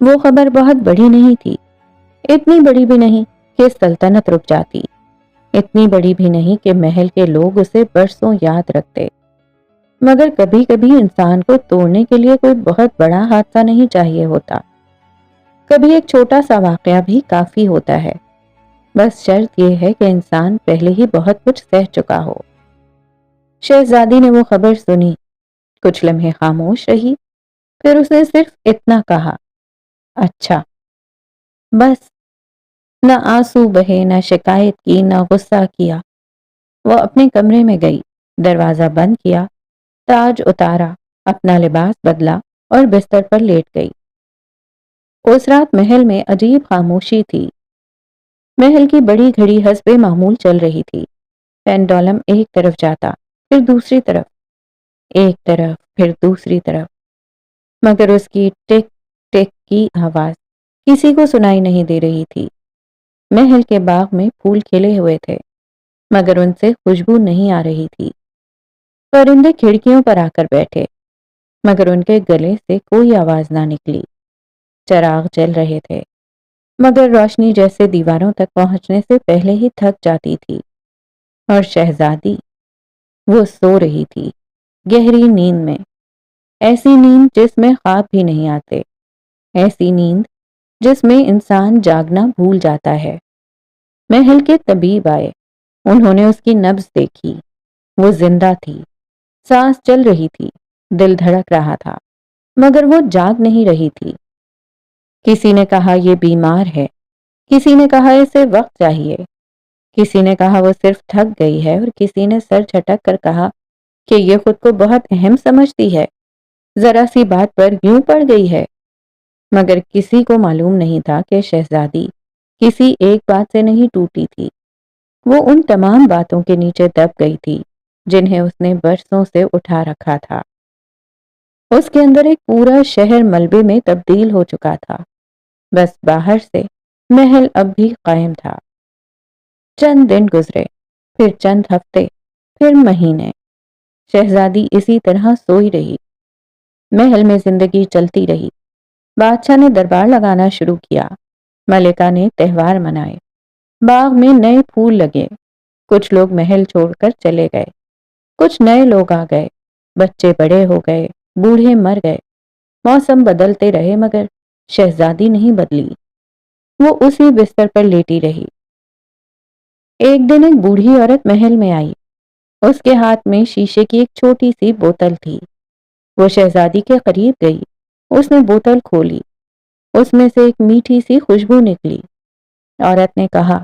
وہ خبر بہت بڑی نہیں تھی، اتنی بڑی بھی نہیں کہ سلطنت رک جاتی، اتنی بڑی بھی نہیں کہ محل کے لوگ اسے برسوں یاد رکھتے۔ مگر کبھی کبھی انسان کو توڑنے کے لیے کوئی بہت بڑا حادثہ نہیں چاہیے ہوتا، کبھی ایک چھوٹا سا واقعہ بھی کافی ہوتا ہے، بس شرط یہ ہے کہ انسان پہلے ہی بہت کچھ سہ چکا ہو۔ شہزادی نے وہ خبر سنی، کچھ لمحے خاموش رہی، پھر اس نے صرف اتنا کہا، اچھا، بس۔ نہ آنسو بہے، نہ شکایت کی، نہ غصہ کیا۔ وہ اپنے کمرے میں گئی، دروازہ بند کیا، تاج اتارا، اپنا لباس بدلا اور بستر پر لیٹ گئی۔ اس رات محل میں عجیب خاموشی تھی۔ محل کی بڑی گھڑی حسب معمول چل رہی تھی، پینڈولم ایک طرف جاتا، پھر دوسری طرف، ایک طرف پھر دوسری طرف، مگر اس کی ٹک ٹک کی آواز کسی کو سنائی نہیں دے رہی تھی۔ محل کے باغ میں پھول کھلے ہوئے تھے، مگر ان سے خوشبو نہیں آ رہی تھی۔ پرندے کھڑکیوں پر آ کر بیٹھے، مگر ان کے گلے سے کوئی آواز نہ نکلی۔ چراغ جل رہے تھے، مگر روشنی جیسے دیواروں تک پہنچنے سے پہلے ہی تھک جاتی تھی۔ اور شہزادی، وہ سو رہی تھی، گہری نیند میں، ایسی نیند جس میں خواب بھی نہیں آتے، ایسی نیند جس میں انسان جاگنا بھول جاتا ہے۔ محل کے طبیب آئے، انہوں نے اس کی نبض دیکھی، وہ زندہ تھی، سانس چل رہی تھی، دل دھڑک رہا تھا، مگر وہ جاگ نہیں رہی تھی۔ کسی نے کہا یہ بیمار ہے، کسی نے کہا اسے وقت چاہیے، کسی نے کہا وہ صرف تھک گئی ہے، اور کسی نے سر جھٹک کر کہا کہ یہ خود کو بہت اہم سمجھتی ہے، ذرا سی بات پر یوں پڑ گئی ہے۔ مگر کسی کو معلوم نہیں تھا کہ شہزادی کسی ایک بات سے نہیں ٹوٹی تھی، وہ ان تمام باتوں کے نیچے دب گئی تھی جنہیں اس نے برسوں سے اٹھا رکھا تھا۔ اس کے اندر ایک پورا شہر ملبے میں تبدیل ہو چکا تھا، بس باہر سے محل اب بھی قائم تھا۔ چند دن گزرے، پھر چند ہفتے، پھر مہینے، شہزادی اسی طرح سوئی رہی۔ محل میں زندگی چلتی رہی، بادشاہ نے دربار لگانا شروع کیا، ملکہ نے تہوار منائے، باغ میں نئے پھول لگے، کچھ لوگ محل چھوڑ کر چلے گئے، کچھ نئے لوگ آ گئے، بچے بڑے ہو گئے، بوڑھے مر گئے، موسم بدلتے رہے، مگر شہزادی نہیں بدلی، وہ اسی بستر پر لیٹی رہی۔ ایک دن ایک بوڑھی عورت محل میں آئی، اس کے ہاتھ میں شیشے کی ایک چھوٹی سی بوتل تھی۔ وہ شہزادی کے قریب گئی، اس نے بوتل کھولی، اس میں سے ایک میٹھی سی خوشبو نکلی۔ عورت نے کہا،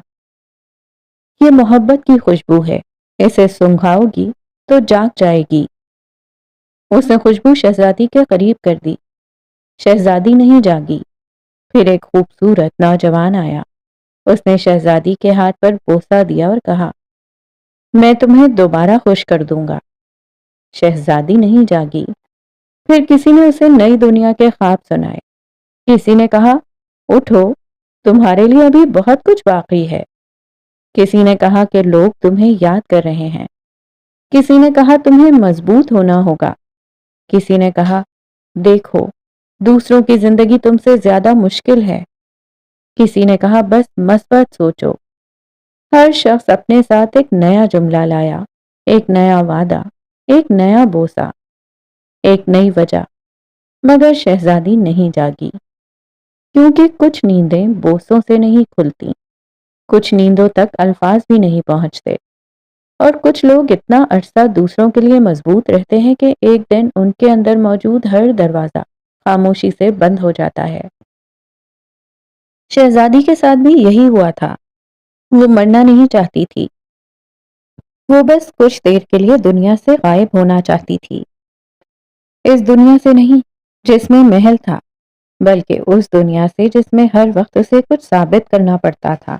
یہ محبت کی خوشبو ہے، اسے سنگھاؤ گی تو جاگ جائے گی۔ اس نے خوشبو شہزادی کے قریب کر دی، شہزادی نہیں جاگی۔ پھر ایک خوبصورت نوجوان آیا، اس نے شہزادی کے ہاتھ پر بوسہ دیا اور کہا، میں تمہیں دوبارہ خوش کر دوں گا۔ شہزادی نہیں جاگی۔ پھر کسی نے اسے نئی دنیا کے خواب سنائے، کسی نے کہا، اٹھو، تمہارے لیے ابھی بہت کچھ باقی ہے۔ کسی نے کہا کہ لوگ تمہیں یاد کر رہے ہیں، کسی نے کہا تمہیں مضبوط ہونا ہوگا، کسی نے کہا دیکھو دوسروں کی زندگی تم سے زیادہ مشکل ہے، کسی نے کہا بس مثبت سوچو۔ ہر شخص اپنے ساتھ ایک نیا جملہ لایا، ایک نیا وعدہ، ایک نیا بوسہ، ایک نئی وجہ، مگر شہزادی نہیں جاگی، کیونکہ کچھ نیندیں بوسوں سے نہیں کھلتی، کچھ نیندوں تک الفاظ بھی نہیں پہنچتے، اور کچھ لوگ اتنا عرصہ دوسروں کے لیے مضبوط رہتے ہیں کہ ایک دن ان کے اندر موجود ہر دروازہ خاموشی سے بند ہو جاتا ہے۔ شہزادی کے ساتھ بھی یہی ہوا تھا، وہ مرنا نہیں چاہتی تھی، وہ بس کچھ دیر کے لیے دنیا سے غائب ہونا چاہتی تھی، اس دنیا سے نہیں جس میں محل تھا، بلکہ اس دنیا سے جس میں ہر وقت اسے کچھ ثابت کرنا پڑتا تھا،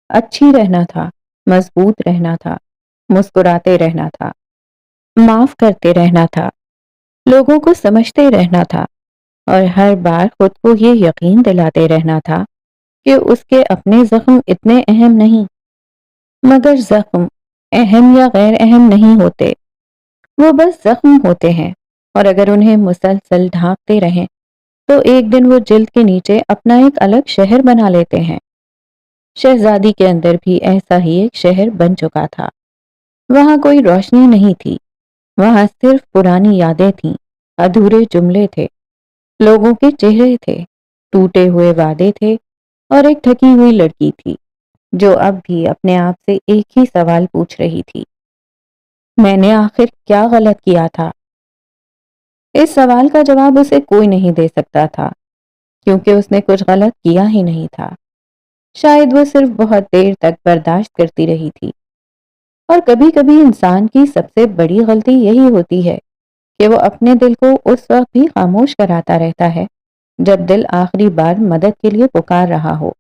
اچھی رہنا تھا، مضبوط رہنا تھا، مسکراتے رہنا تھا، معاف کرتے رہنا تھا، لوگوں کو سمجھتے رہنا تھا، اور ہر بار خود کو یہ یقین دلاتے رہنا تھا کہ اس کے اپنے زخم اتنے اہم نہیں۔ مگر زخم اہم یا غیر اہم نہیں ہوتے، وہ بس زخم ہوتے ہیں، اور اگر انہیں مسلسل ڈھانپتے رہیں تو ایک دن وہ جلد کے نیچے اپنا ایک الگ شہر بنا لیتے ہیں۔ شہزادی کے اندر بھی ایسا ہی ایک شہر بن چکا تھا۔ وہاں کوئی روشنی نہیں تھی، وہاں صرف پرانی یادیں تھیں، ادھورے جملے تھے، لوگوں کے چہرے تھے، ٹوٹے ہوئے وعدے تھے، اور ایک تھکی ہوئی لڑکی تھی جو اب بھی اپنے آپ سے ایک ہی سوال پوچھ رہی تھی، میں نے آخر کیا غلط کیا تھا؟ اس سوال کا جواب اسے کوئی نہیں دے سکتا تھا، کیونکہ اس نے کچھ غلط کیا ہی نہیں تھا۔ شاید وہ صرف بہت دیر تک برداشت کرتی رہی تھی۔ اور کبھی کبھی انسان کی سب سے بڑی غلطی یہی ہوتی ہے کہ وہ اپنے دل کو اس وقت بھی خاموش کراتا رہتا ہے جب دل آخری بار مدد کے لیے پکار رہا ہو۔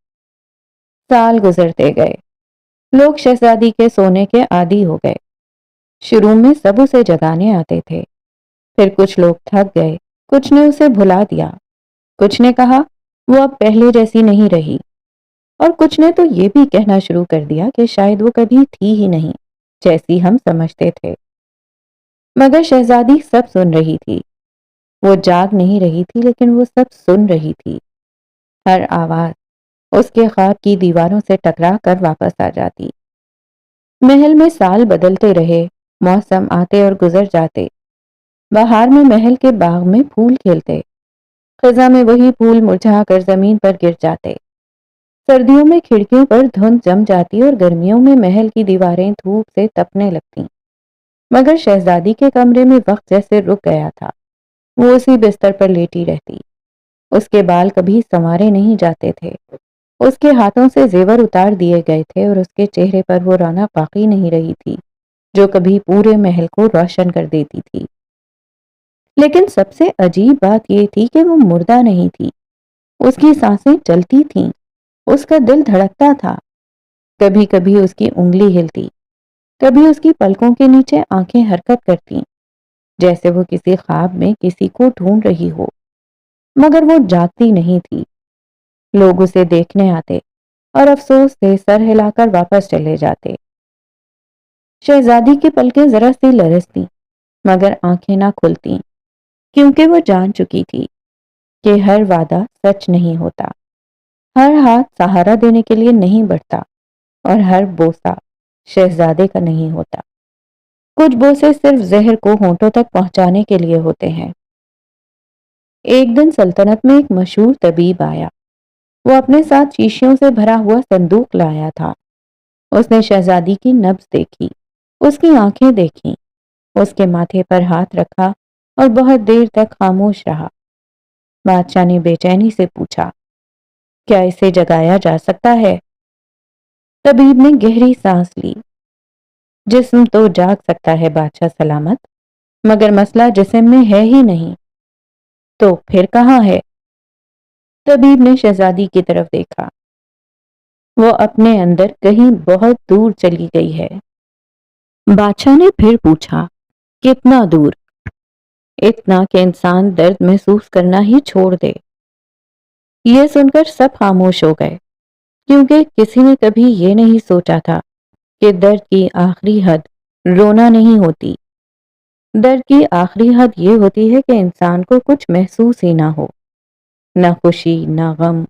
سال گزرتے گئے، لوگ شہزادی کے سونے کے عادی ہو گئے۔ شروع میں سب اسے جگانے آتے تھے، پھر کچھ لوگ تھک گئے، کچھ نے اسے بھلا دیا، کچھ نے کہا وہ اب پہلے جیسی نہیں رہی، اور کچھ نے تو یہ بھی کہنا شروع کر دیا کہ شاید وہ کبھی تھی ہی نہیں جیسی ہم سمجھتے تھے۔ مگر شہزادی سب سن رہی تھی۔ وہ جاگ نہیں رہی تھی، لیکن وہ سب سن رہی تھی۔ ہر آواز اس کے خواب کی دیواروں سے ٹکرا کر واپس آ جاتی۔ محل میں سال بدلتے رہے، موسم آتے اور گزر جاتے۔ بہار میں محل کے باغ میں پھول کھلتے، خزاں میں وہی پھول مرجھا کر زمین پر گر جاتے۔ سردیوں میں کھڑکیوں پر دھند جم جاتی اور گرمیوں میں محل کی دیواریں دھوپ سے تپنے لگتیں۔ مگر شہزادی کے کمرے میں وقت جیسے رک گیا تھا۔ وہ اسی بستر پر لیٹی رہتی۔ اس کے بال کبھی سنوارے نہیں جاتے تھے، اس کے ہاتھوں سے زیور اتار دیے گئے تھے، اور اس کے چہرے پر وہ رونق باقی نہیں رہی تھی جو کبھی پورے محل کو روشن کر دیتی تھی۔ لیکن سب سے عجیب بات یہ تھی کہ وہ مردہ نہیں تھی۔ اس کی سانسیں چلتی تھیں، اس کا دل دھڑکتا تھا۔ کبھی کبھی اس کی انگلی ہلتی، کبھی اس کی پلکوں کے نیچے آنکھیں حرکت کرتیں، جیسے وہ کسی خواب میں کسی کو ڈھونڈ رہی ہو۔ مگر وہ جاگتی نہیں تھی۔ لوگ اسے دیکھنے آتے اور افسوس سے سر ہلا کر واپس چلے جاتے۔ شہزادی کی پلکیں ذرا سی لرزتی، مگر آنکھیں نہ کھلتی، کیونکہ وہ جان چکی تھی کہ ہر وعدہ سچ نہیں ہوتا، ہر ہاتھ سہارا دینے کے لیے نہیں بڑھتا، اور ہر بوسہ شہزادے کا نہیں ہوتا۔ کچھ بوسے صرف زہر کو ہونٹوں تک پہنچانے کے لیے ہوتے ہیں۔ ایک دن سلطنت میں ایک مشہور طبیب آیا۔ وہ اپنے ساتھ شیشیوں سے بھرا ہوا صندوق لایا تھا۔ اس نے شہزادی کی نبض دیکھی، اس کی آنکھیں دیکھیں، اس کے ماتھے پر ہاتھ رکھا اور بہت دیر تک خاموش رہا۔ بادشاہ نے بے چینی سے پوچھا، کیا اسے جگایا جا سکتا ہے؟ طبیب نے گہری سانس لی، جسم تو جاگ سکتا ہے بادشاہ سلامت، مگر مسئلہ جسم میں ہے ہی نہیں۔ تو پھر کہاں ہے؟ طبیب نے شہزادی کی طرف دیکھا۔ وہ اپنے اندر کہیں بہت دور چلی گئی ہے۔ بادشاہ نے پھر پوچھا، کتنا دور؟ اتنا کہ انسان درد محسوس کرنا ہی چھوڑ دے۔ یہ سن کر سب خاموش ہو گئے، کیونکہ کسی نے کبھی یہ نہیں سوچا تھا کہ درد کی آخری حد رونا نہیں ہوتی۔ درد کی آخری حد یہ ہوتی ہے کہ انسان کو کچھ محسوس ہی نہ ہو، نہ خوشی، نہ غم،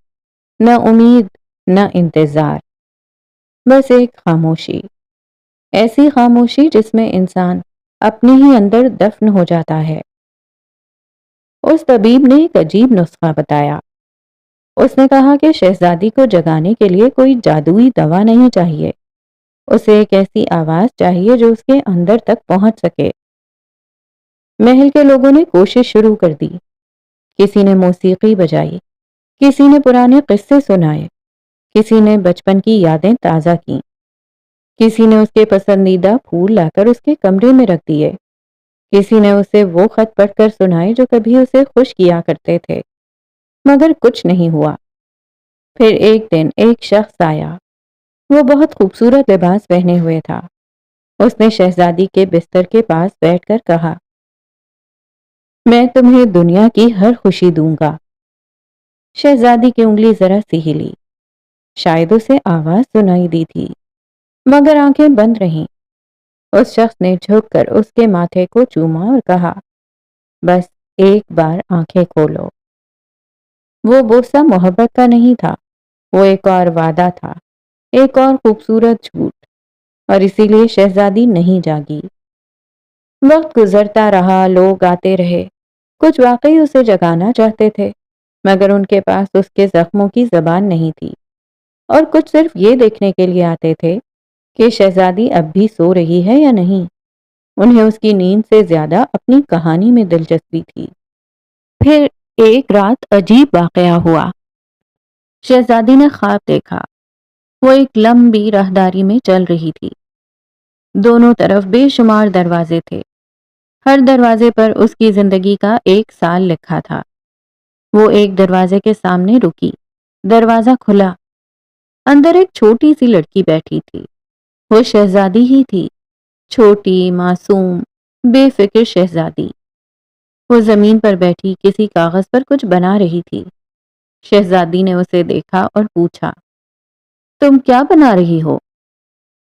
نہ امید، نہ انتظار، بس ایک خاموشی، ایسی خاموشی جس میں انسان اپنے ہی اندر دفن ہو جاتا ہے۔ اس طبیب نے ایک عجیب نسخہ بتایا۔ اس نے کہا کہ شہزادی کو جگانے کے لیے کوئی جادوئی دوا نہیں چاہیے، اسے ایک ایسی آواز چاہیے جو اس کے اندر تک پہنچ سکے۔ محل کے لوگوں نے کوشش شروع کر دی، کسی نے موسیقی بجائی، کسی نے پرانے قصے سنائے، کسی نے بچپن کی یادیں تازہ کیں، کسی نے اس کے پسندیدہ پھول لا کر اس کے کمرے میں رکھ دیے، کسی نے اسے وہ خط پڑھ کر سنائے جو کبھی اسے خوش کیا کرتے تھے، مگر کچھ نہیں ہوا۔ پھر ایک دن ایک شخص آیا۔ وہ بہت خوبصورت لباس پہنے ہوئے تھا۔ اس نے شہزادی کے بستر کے پاس بیٹھ کر کہا، میں تمہیں دنیا کی ہر خوشی دوں گا۔ شہزادی کی انگلی ذرا سی ہلی، شاید اسے آواز سنائی دی تھی، مگر آنکھیں بند رہیں۔ اس شخص نے جھک کر اس کے ماتھے کو چوما اور کہا، بس ایک بار آنکھیں کھولو۔ وہ بوسہ محبت کا نہیں تھا، وہ ایک اور وعدہ تھا، ایک اور خوبصورت جھوٹ، اور اسی لیے شہزادی نہیں جاگی۔ وقت گزرتا رہا، لوگ آتے رہے، کچھ واقعی اسے جگانا چاہتے تھے، مگر ان کے پاس اس کے زخموں کی زبان نہیں تھی، اور کچھ صرف یہ دیکھنے کے لیے آتے تھے کہ شہزادی اب بھی سو رہی ہے یا نہیں۔ انہیں اس کی نیند سے زیادہ اپنی کہانی میں دلچسپی تھی۔ پھر ایک رات عجیب واقعہ ہوا۔ شہزادی نے خواب دیکھا۔ وہ ایک لمبی راہداری میں چل رہی تھی۔ دونوں طرف بے شمار دروازے تھے۔ ہر دروازے پر اس کی زندگی کا 1 سال لکھا تھا۔ وہ ایک دروازے کے سامنے رکی۔ دروازہ کھلا۔ اندر ایک چھوٹی سی لڑکی بیٹھی تھی۔ وہ شہزادی ہی تھی، چھوٹی، معصوم، بے فکر شہزادی۔ وہ زمین پر بیٹھی کسی کاغذ پر کچھ بنا رہی تھی۔ شہزادی نے اسے دیکھا اور پوچھا، تم کیا بنا رہی ہو؟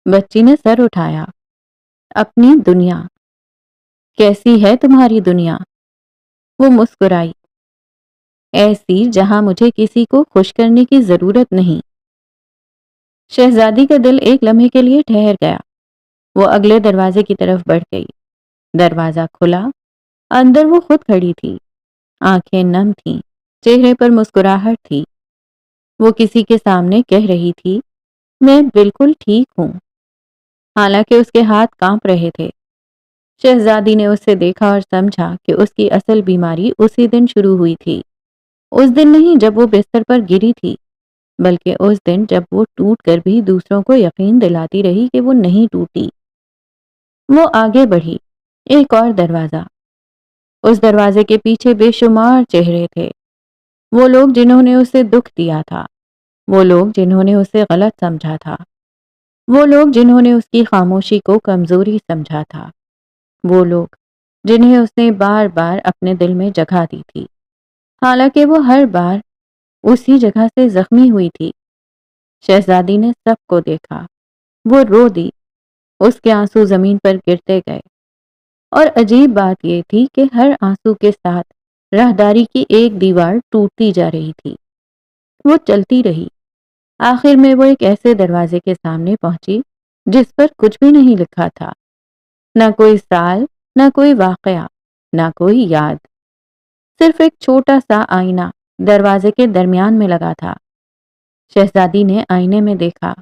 بچی نے سر اٹھایا، اپنی دنیا۔ کیسی ہے تمہاری دنیا؟ وہ مسکرائی، ایسی جہاں مجھے کسی کو خوش کرنے کی ضرورت نہیں۔ شہزادی کا دل ایک لمحے کے لیے ٹھہر گیا۔ وہ اگلے دروازے کی طرف بڑھ گئی۔ دروازہ کھلا۔ اندر وہ خود کھڑی تھی۔ آنکھیں نم تھیں، چہرے پر مسکراہٹ تھی۔ وہ کسی کے سامنے کہہ رہی تھی، میں بالکل ٹھیک ہوں، حالانکہ اس کے ہاتھ کانپ رہے تھے۔ شہزادی نے اسے دیکھا اور سمجھا کہ اس کی اصل بیماری اسی دن شروع ہوئی تھی۔ اس دن نہیں جب وہ بستر پر گری تھی، بلکہ اس دن جب وہ ٹوٹ کر بھی دوسروں کو یقین دلاتی رہی کہ وہ نہیں ٹوٹی۔ وہ آگے بڑھی۔ ایک اور دروازہ۔ اس دروازے کے پیچھے بے شمار چہرے تھے۔ وہ لوگ جنہوں نے اسے دکھ دیا تھا، وہ لوگ جنہوں نے اسے غلط سمجھا تھا، وہ لوگ جنہوں نے اس کی خاموشی کو کمزوری سمجھا تھا، وہ لوگ جنہیں اس نے بار بار اپنے دل میں جگہ دی تھی، حالانکہ وہ ہر بار اسی جگہ سے زخمی ہوئی تھی۔ شہزادی نے سب کو دیکھا۔ وہ رو دی۔ اس کے آنسو زمین پر گرتے گئے، اور عجیب بات یہ تھی کہ ہر آنسو کے ساتھ راہداری کی ایک دیوار ٹوٹتی جا رہی تھی۔ وہ چلتی رہی۔ آخر میں وہ ایک ایسے دروازے کے سامنے پہنچی جس پر کچھ بھی نہیں لکھا تھا، نہ کوئی سال، نہ کوئی واقعہ، نہ کوئی یاد، صرف ایک چھوٹا سا آئینہ دروازے کے درمیان میں لگا تھا۔ شہزادی نے آئینے میں دیکھا۔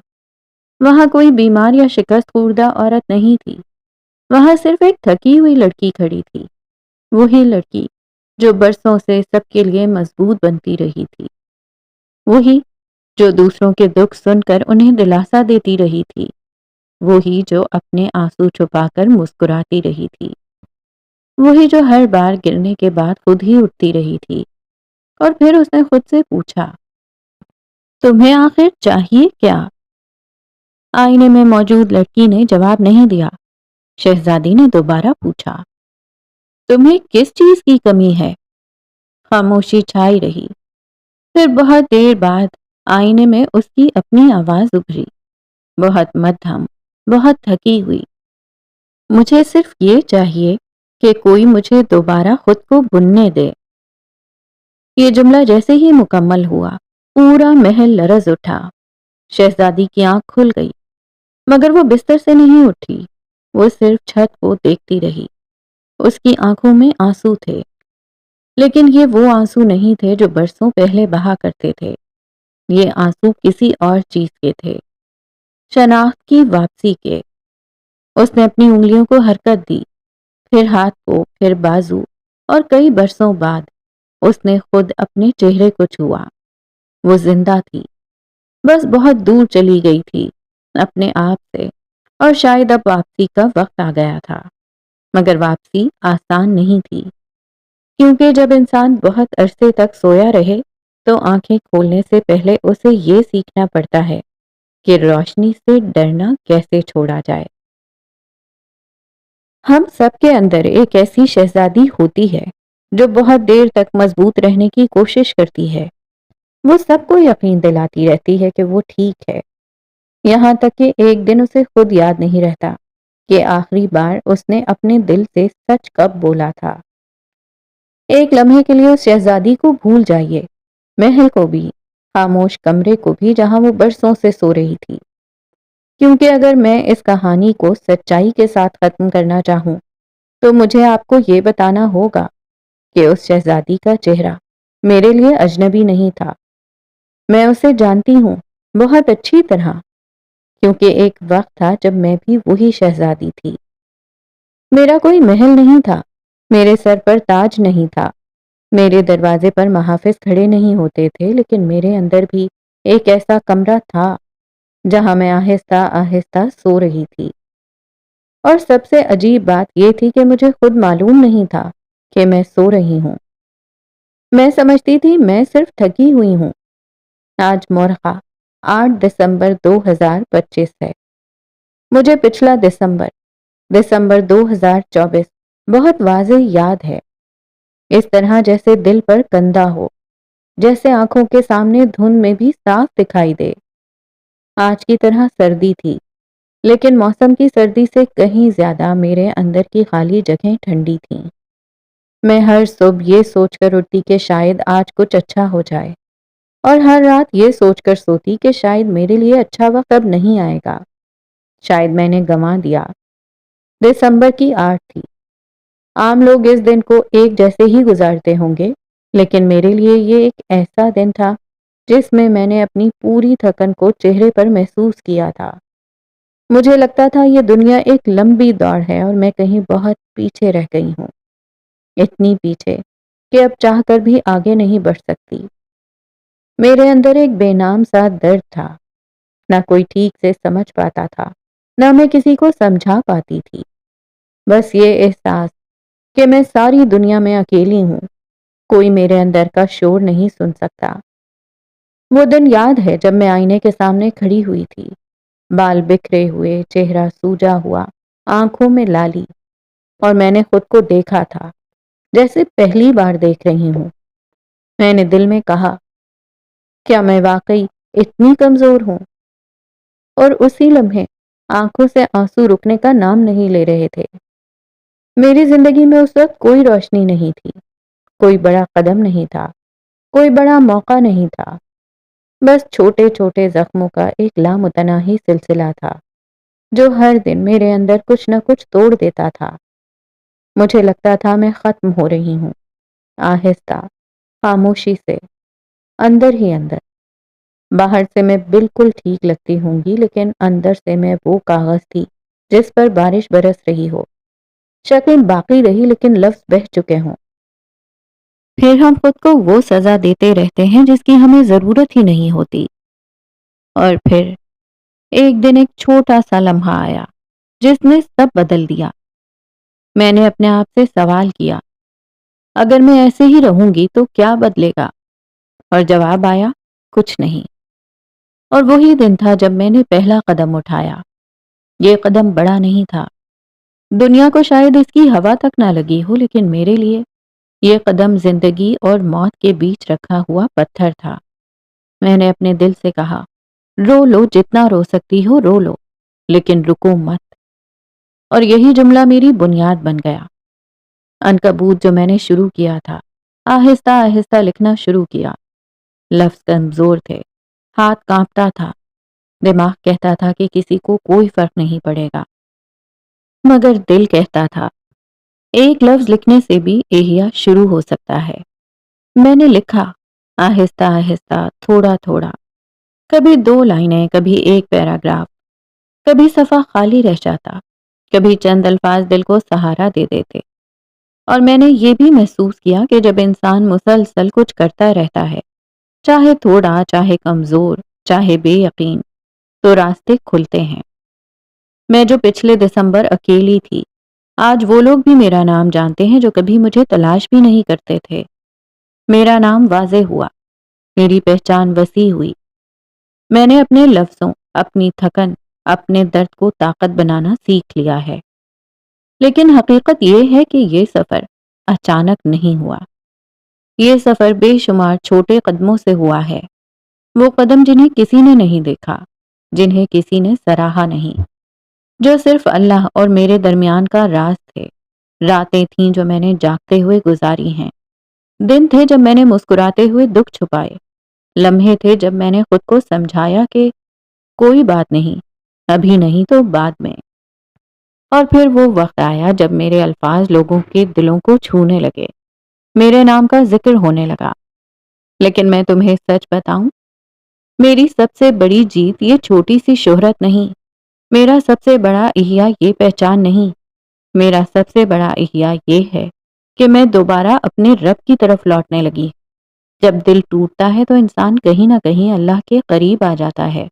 وہاں کوئی بیمار یا شکست خوردہ عورت نہیں تھی، وہاں صرف ایک تھکی ہوئی لڑکی کھڑی تھی، وہی لڑکی جو برسوں سے سب کے لیے مضبوط بنتی رہی تھی، وہی جو دوسروں کے دکھ سن کر انہیں دلاسا دیتی رہی تھی، وہی جو اپنے آنسو چھپا کر مسکراتی رہی تھی، وہی جو ہر بار گرنے کے بعد خود ہی اٹھتی رہی تھی۔ اور پھر اس نے خود سے پوچھا، تمہیں آخر چاہیے کیا؟ آئینے میں موجود لڑکی نے جواب نہیں دیا۔ شہزادی نے دوبارہ پوچھا، تمہیں کس چیز کی کمی ہے؟ خاموشی چھائی رہی۔ پھر بہت دیر بعد آئینے میں اس کی اپنی آواز ابھری، بہت مدھم، بہت تھکی ہوئی، مجھے صرف یہ چاہیے کہ کوئی مجھے دوبارہ خود کو بننے دے۔ یہ جملہ جیسے ہی مکمل ہوا، پورا محل لرز اٹھا۔ شہزادی کی آنکھ کھل گئی، مگر وہ بستر سے نہیں اٹھی، وہ صرف چھت کو دیکھتی رہی۔ اس کی آنکھوں میں آنسو تھے، لیکن یہ وہ آنسو نہیں تھے جو برسوں پہلے بہا کرتے تھے۔ یہ آنسو کسی اور چیز کے تھے، شناخت کی واپسی کے۔ اس نے اپنی انگلیوں کو حرکت دی، پھر ہاتھ کو، پھر بازو، اور کئی برسوں بعد اس نے خود اپنے چہرے کو چھوا۔ وہ زندہ تھی، بس بہت دور چلی گئی تھی اپنے آپ سے، اور شاید اب واپسی کا وقت آ گیا تھا۔ مگر واپسی آسان نہیں تھی، کیونکہ جب انسان بہت عرصے تک سویا رہے تو آنکھیں کھولنے سے پہلے اسے یہ سیکھنا پڑتا ہے کہ روشنی سے ڈرنا کیسے چھوڑا جائے۔ ہم سب کے اندر ایک ایسی شہزادی ہوتی ہے جو بہت دیر تک مضبوط رہنے کی کوشش کرتی ہے۔ وہ سب کو یقین دلاتی رہتی ہے کہ وہ ٹھیک ہے، یہاں تک کہ ایک دن اسے خود یاد نہیں رہتا کہ آخری بار اس نے اپنے دل سے سچ کب بولا تھا۔ ایک لمحے کے لیے اس شہزادی کو بھول جائیے، محل کو بھی، خاموش کمرے کو بھی جہاں وہ برسوں سے سو رہی تھی۔ کیونکہ اگر میں اس کہانی کو سچائی کے ساتھ ختم کرنا چاہوں تو مجھے آپ کو یہ بتانا ہوگا کہ اس شہزادی کا چہرہ میرے لیے اجنبی نہیں تھا۔ میں اسے جانتی ہوں، بہت اچھی طرح، کیونکہ ایک وقت تھا جب میں بھی وہی شہزادی تھی۔ میرا کوئی محل نہیں تھا، میرے سر پر تاج نہیں تھا، میرے دروازے پر محافظ کھڑے نہیں ہوتے تھے، لیکن میرے اندر بھی ایک ایسا کمرہ تھا جہاں میں آہستہ آہستہ سو رہی تھی۔ اور سب سے عجیب بات یہ تھی کہ مجھے خود معلوم نہیں تھا کہ میں سو رہی ہوں۔ میں سمجھتی تھی میں صرف تھکی ہوئی ہوں۔ آج مورخہ 8 دسمبر 2025 ہے۔ مجھے پچھلا دسمبر 2024 بہت واضح یاد ہے، اس طرح جیسے دل پر کندھا ہو، جیسے آنکھوں کے سامنے دھند میں بھی صاف دکھائی دے۔ آج کی طرح سردی تھی، لیکن موسم کی سردی سے کہیں زیادہ میرے اندر کی خالی جگہیں ٹھنڈی تھیں۔ میں ہر صبح یہ سوچ کر اٹھتی کہ شاید آج کچھ اچھا ہو جائے، اور ہر رات یہ سوچ کر سوتی کہ شاید میرے لیے اچھا وقت اب نہیں آئے گا، شاید میں نے گنوا دیا۔ دسمبر کی 8 تھی۔ عام لوگ اس دن کو ایک جیسے ہی گزارتے ہوں گے، لیکن میرے لیے یہ ایک ایسا دن تھا جس میں نے اپنی پوری تھکن کو چہرے پر محسوس کیا تھا۔ مجھے لگتا تھا یہ دنیا ایک لمبی دوڑ ہے اور میں کہیں بہت پیچھے رہ گئی ہوں، اتنی پیچھے کہ اب چاہ کر بھی آگے نہیں بڑھ سکتی۔ میرے اندر ایک بے نام سا درد تھا، نہ کوئی ٹھیک سے سمجھ پاتا تھا، نہ میں کسی کو سمجھا پاتی تھی۔ بس یہ احساس کہ میں ساری دنیا میں اکیلی ہوں، کوئی میرے اندر کا شور نہیں سن سکتا۔ وہ دن یاد ہے جب میں آئینے کے سامنے کھڑی ہوئی تھی، بال بکھرے ہوئے، چہرہ سوجا ہوا، آنکھوں میں لالی، اور میں نے خود کو دیکھا تھا جیسے پہلی بار دیکھ رہی ہوں۔ میں نے دل میں کہا، کیا میں واقعی اتنی کمزور ہوں؟ اور اسی لمحے آنکھوں سے آنسو رکنے کا نام نہیں لے رہے تھے۔ میری زندگی میں اس وقت کوئی روشنی نہیں تھی، کوئی بڑا قدم نہیں تھا، کوئی بڑا موقع نہیں تھا، بس چھوٹے چھوٹے زخموں کا ایک لامتناہی سلسلہ تھا جو ہر دن میرے اندر کچھ نہ کچھ توڑ دیتا تھا۔ مجھے لگتا تھا میں ختم ہو رہی ہوں، آہستہ، خاموشی سے، اندر ہی اندر۔ باہر سے میں بالکل ٹھیک لگتی ہوں گی، لیکن اندر سے میں وہ کاغذ تھی جس پر بارش برس رہی ہو، شکل باقی رہی لیکن لفظ بہہ چکے ہوں۔ پھر ہم خود کو وہ سزا دیتے رہتے ہیں جس کی ہمیں ضرورت ہی نہیں ہوتی۔ اور پھر ایک دن ایک چھوٹا سا لمحہ آیا جس نے سب بدل دیا۔ میں نے اپنے آپ سے سوال کیا، اگر میں ایسے ہی رہوں گی تو کیا بدلے گا؟ اور جواب آیا، کچھ نہیں۔ اور وہی دن تھا جب میں نے پہلا قدم اٹھایا۔ یہ قدم بڑا نہیں تھا، دنیا کو شاید اس کی ہوا تک نہ لگی ہو، لیکن میرے لیے یہ قدم زندگی اور موت کے بیچ رکھا ہوا پتھر تھا۔ میں نے اپنے دل سے کہا، رو لو جتنا رو سکتی ہو رو لو، لیکن رکو مت۔ اور یہی جملہ میری بنیاد بن گیا۔ عنکبوت جو میں نے شروع کیا تھا، آہستہ آہستہ لکھنا شروع کیا۔ لفظ کمزور تھے، ہاتھ کانپتا تھا، دماغ کہتا تھا کہ کسی کو کوئی فرق نہیں پڑے گا، مگر دل کہتا تھا ایک لفظ لکھنے سے بھی احیا شروع ہو سکتا ہے۔ میں نے لکھا، آہستہ آہستہ، تھوڑا تھوڑا، کبھی 2 لائنیں، کبھی ایک پیراگراف، کبھی صفحہ خالی رہ جاتا، کبھی چند الفاظ دل کو سہارا دے دیتے۔ اور میں نے یہ بھی محسوس کیا کہ جب انسان مسلسل کچھ کرتا رہتا ہے، چاہے تھوڑا، چاہے کمزور، چاہے بے یقین، تو راستے کھلتے ہیں۔ میں جو پچھلے دسمبر اکیلی تھی، آج وہ لوگ بھی میرا نام جانتے ہیں جو کبھی مجھے تلاش بھی نہیں کرتے تھے۔ میرا نام واضح ہوا، میری پہچان وسیع ہوئی۔ میں نے اپنے لفظوں، اپنی تھکن، اپنے درد کو طاقت بنانا سیکھ لیا ہے۔ لیکن حقیقت یہ ہے کہ یہ سفر اچانک نہیں ہوا۔ یہ سفر بے شمار چھوٹے قدموں سے ہوا ہے، وہ قدم جنہیں کسی نے نہیں دیکھا، جنہیں کسی نے سراہا نہیں، جو صرف اللہ اور میرے درمیان کا راز تھے۔ راتیں تھیں جو میں نے جاگتے ہوئے گزاری ہیں، دن تھے جب میں نے مسکراتے ہوئے دکھ چھپائے، لمحے تھے جب میں نے خود کو سمجھایا کہ کوئی بات نہیں، ابھی نہیں تو بعد میں۔ اور پھر وہ وقت آیا جب میرے الفاظ لوگوں کے دلوں کو چھونے لگے، میرے نام کا ذکر ہونے لگا۔ لیکن میں تمہیں سچ بتاؤں، میری سب سے بڑی جیت یہ چھوٹی سی شہرت نہیں، میرا سب سے بڑا احیا یہ پہچان نہیں، میرا سب سے بڑا احیا یہ ہے کہ میں دوبارہ اپنے رب کی طرف لوٹنے لگی۔ جب دل ٹوٹتا ہے تو انسان کہیں نہ کہیں اللہ کے قریب آ جاتا ہے،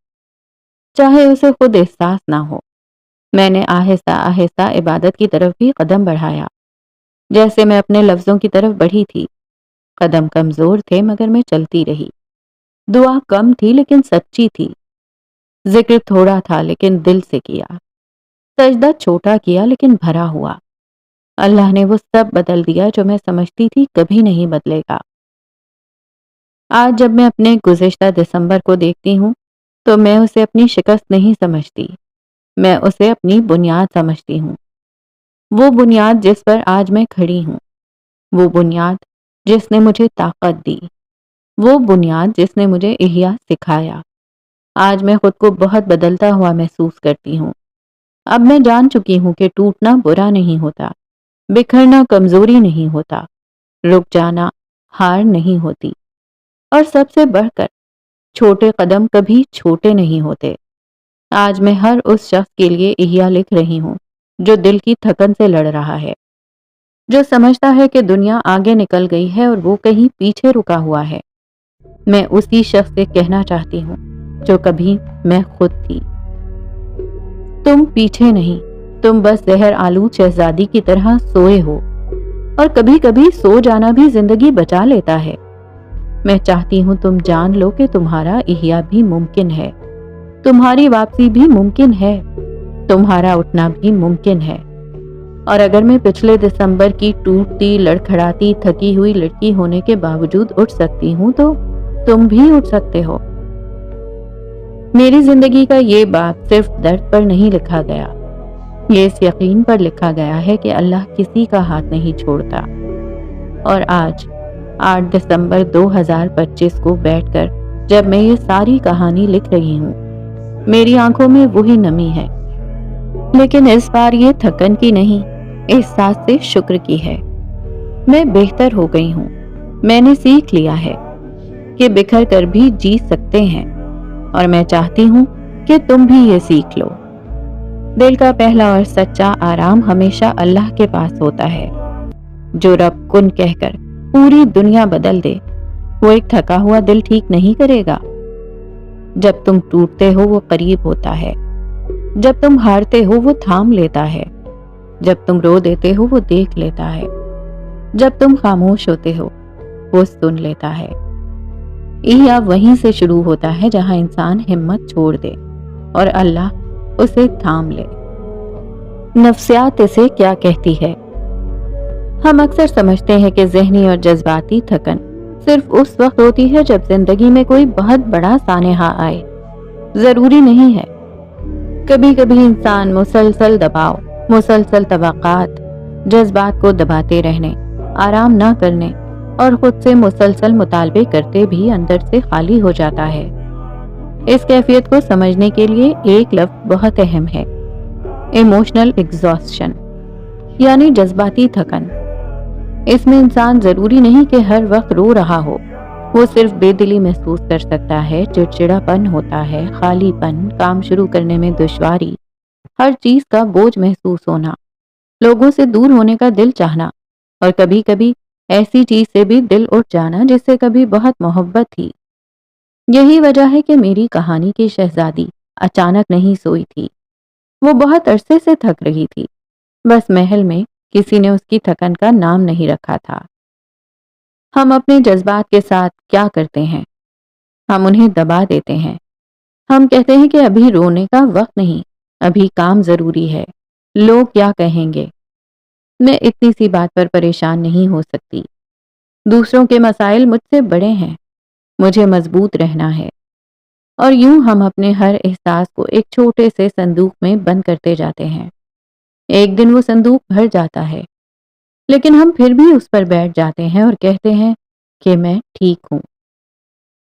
چاہے اسے خود احساس نہ ہو۔ میں نے آہستہ آہستہ عبادت کی طرف بھی قدم بڑھایا، جیسے میں اپنے لفظوں کی طرف بڑھی تھی۔ قدم کمزور تھے مگر میں چلتی رہی۔ دعا کم تھی لیکن سچی تھی۔ ذکر تھوڑا تھا لیکن دل سے کیا۔ سجدہ چھوٹا کیا لیکن بھرا ہوا۔ اللہ نے وہ سب بدل دیا جو میں سمجھتی تھی کبھی نہیں بدلے گا۔ آج جب میں اپنے گزشتہ دسمبر کو دیکھتی ہوں تو میں اسے اپنی شکست نہیں سمجھتی، میں اسے اپنی بنیاد سمجھتی ہوں۔ وہ بنیاد جس پر آج میں کھڑی ہوں، وہ بنیاد جس نے مجھے طاقت دی، وہ بنیاد جس نے مجھے احیا سکھایا۔ آج میں خود کو بہت بدلتا ہوا محسوس کرتی ہوں۔ اب میں جان چکی ہوں کہ ٹوٹنا برا نہیں ہوتا، بکھرنا کمزوری نہیں ہوتا، رک جانا ہار نہیں ہوتی، اور سب سے بڑھ کر چھوٹے قدم کبھی چھوٹے نہیں ہوتے۔ آج میں ہر اس شخص کے لیے احیا لکھ رہی ہوں جو دل کی تھکن سے لڑ رہا ہے، جو سمجھتا ہے کہ دنیا آگے نکل گئی ہے اور وہ کہیں پیچھے رکا ہوا ہے۔ میں اسی شخص سے کہنا چاہتی ہوں جو کبھی میں خود تھی، تم پیچھے نہیں، تم بس زہر آلود شہزادی کی طرح سوئے ہو، اور کبھی کبھی سو جانا بھی زندگی بچا لیتا ہے۔ میں چاہتی ہوں تم جان لو کہ تمہارا احیا بھی ممکن ہے، تمہاری واپسی بھی ممکن ہے، تمہارا اٹھنا بھی ممکن ہے۔ اور اگر میں پچھلے دسمبر کی ٹوٹتی، لڑکھڑاتی، تھکی ہوئی لڑکی ہونے کے باوجود اٹھ سکتی ہوں تو تم بھی اٹھ سکتے ہو۔ میری زندگی کا یہ باب صرف درد پر نہیں لکھا گیا، یہ اس یقین پر لکھا گیا ہے کہ اللہ کسی کا ہاتھ نہیں چھوڑتا۔ اور آج 8 دسمبر 2025 کو بیٹھ کر جب میں یہ ساری کہانی لکھ رہی ہوں، میری آنکھوں میں وہی نمی ہے، لیکن اس بار یہ تھکن کی نہیں، احساس سے شکر کی ہے۔ میں بہتر ہو گئی ہوں، میں نے سیکھ لیا ہے کہ بکھر کر بھی جی سکتے ہیں، اور میں چاہتی ہوں کہ تم بھی یہ سیکھ لو۔ دل کا پہلا اور سچا آرام ہمیشہ اللہ کے پاس ہوتا ہے، جو رب کن کہہ کر پوری دنیا بدل دے، وہ ایک تھکا ہوا دل ٹھیک نہیں کرے گا۔ جب تم ٹوٹتے ہو وہ قریب ہوتا ہے، جب تم ہارتے ہو وہ تھام لیتا ہے، جب تم رو دیتے ہو وہ دیکھ لیتا ہے، جب تم خاموش ہوتے ہو وہ سن لیتا ہے۔ احیا وہیں سے شروع ہوتا ہے جہاں انسان ہمت چھوڑ دے اور اللہ اسے تھام لے۔ نفسیات اسے کیا کہتی ہے؟ ہم اکثر سمجھتے ہیں کہ ذہنی اور جذباتی تھکن صرف اس وقت ہوتی ہے جب زندگی میں کوئی بہت بڑا سانحہ آئے۔ ضروری نہیں ہے۔ کبھی کبھی انسان مسلسل دباؤ، مسلسل توقعات، جذبات کو دباتے رہنے، آرام نہ کرنے اور خود سے مسلسل مطالبے کرتے بھی اندر سے خالی ہو جاتا ہے۔ اس کیفیت کو سمجھنے کے لیے ایک لفظ بہت اہم ہے: ایموشنل ایگزاسشن، یعنی جذباتی تھکن۔ اس میں انسان ضروری نہیں کہ ہر وقت رو رہا ہو، وہ صرف بے دلی محسوس کر سکتا ہے، چڑچڑا پن ہوتا ہے، خالی پن، کام شروع کرنے میں دشواری، ہر چیز کا بوجھ محسوس ہونا، لوگوں سے دور ہونے کا دل چاہنا، اور کبھی کبھی ایسی چیز سے بھی دل اٹھ جانا جس سے کبھی بہت محبت تھی۔ یہی وجہ ہے کہ میری کہانی کی شہزادی اچانک نہیں سوئی تھی، وہ بہت عرصے سے تھک رہی تھی، بس محل میں کسی نے اس کی تھکن کا نام نہیں رکھا تھا۔ ہم اپنے جذبات کے ساتھ کیا کرتے ہیں؟ ہم انہیں دبا دیتے ہیں۔ ہم کہتے ہیں کہ ابھی رونے کا وقت نہیں، ابھی کام ضروری ہے، لوگ کیا کہیں گے۔ میں اتنی سی بات پر پریشان نہیں ہو سکتی۔ دوسروں کے مسائل مجھ سے بڑے ہیں، مجھے مضبوط رہنا ہے۔ اور یوں ہم اپنے ہر احساس کو ایک چھوٹے سے صندوق میں بند کرتے جاتے ہیں۔ ایک دن وہ صندوق بھر جاتا ہے، لیکن ہم پھر بھی اس پر بیٹھ جاتے ہیں اور کہتے ہیں کہ میں ٹھیک ہوں۔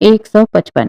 155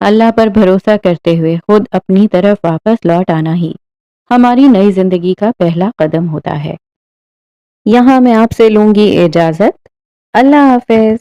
اللہ پر بھروسہ کرتے ہوئے خود اپنی طرف واپس لوٹ آنا ہی ہماری نئی زندگی کا پہلا قدم ہوتا ہے۔ یہاں میں آپ سے لوں گی اجازت۔ اللہ حافظ۔